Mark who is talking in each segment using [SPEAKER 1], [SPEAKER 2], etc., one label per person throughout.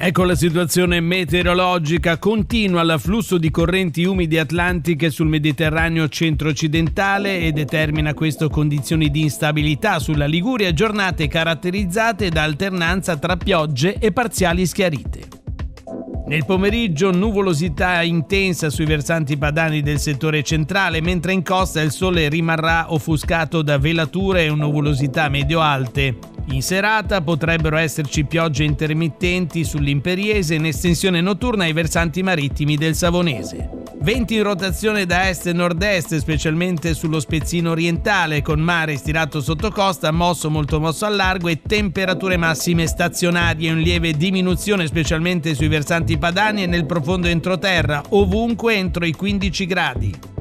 [SPEAKER 1] Ecco la situazione meteorologica. Continua l'afflusso di correnti umide atlantiche sul Mediterraneo centro-occidentale e determina questo condizioni di instabilità sulla Liguria, giornate caratterizzate da alternanza tra piogge e parziali schiarite. Nel pomeriggio nuvolosità intensa sui versanti padani del settore centrale, mentre in costa il sole rimarrà offuscato da velature e nuvolosità medio-alte. In serata potrebbero esserci piogge intermittenti sull'Imperiese in estensione notturna ai versanti marittimi del Savonese. Venti in rotazione da est e nord-est, specialmente sullo spezzino orientale, con mare stirato sotto costa, molto mosso al largo e temperature massime stazionarie in lieve diminuzione, specialmente sui versanti padani e nel profondo entroterra, ovunque entro i 15 gradi.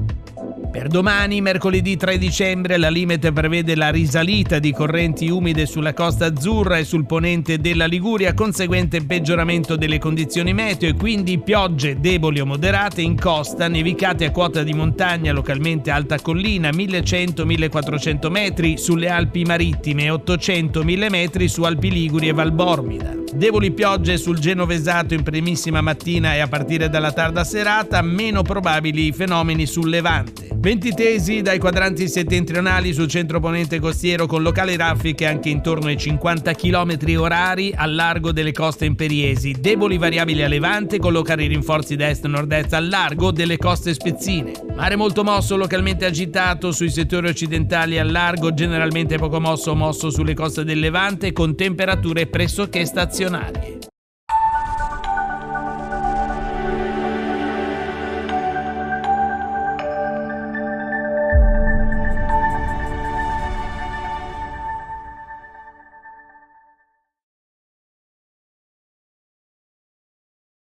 [SPEAKER 1] Per domani, mercoledì 3 dicembre, la Limete prevede la risalita di correnti umide sulla Costa Azzurra e sul ponente della Liguria, conseguente peggioramento delle condizioni meteo e quindi piogge deboli o moderate in costa, nevicate a quota di montagna localmente alta collina, 1100-1400 metri sulle Alpi Marittime e 800-1000 metri su Alpi Liguri e Val Bormida. Deboli piogge sul Genovesato in primissima mattina e a partire dalla tarda serata, meno probabili i fenomeni sul Levante. Venti tesi dai quadranti settentrionali sul centro-ponente costiero con locali raffiche anche intorno ai 50 km orari al largo delle coste imperiesi, deboli variabili a levante con locali rinforzi da est-nord-est al largo delle coste spezzine. Mare molto mosso, localmente agitato sui settori occidentali al largo, generalmente poco mosso o mosso sulle coste del Levante con temperature pressoché stazionarie.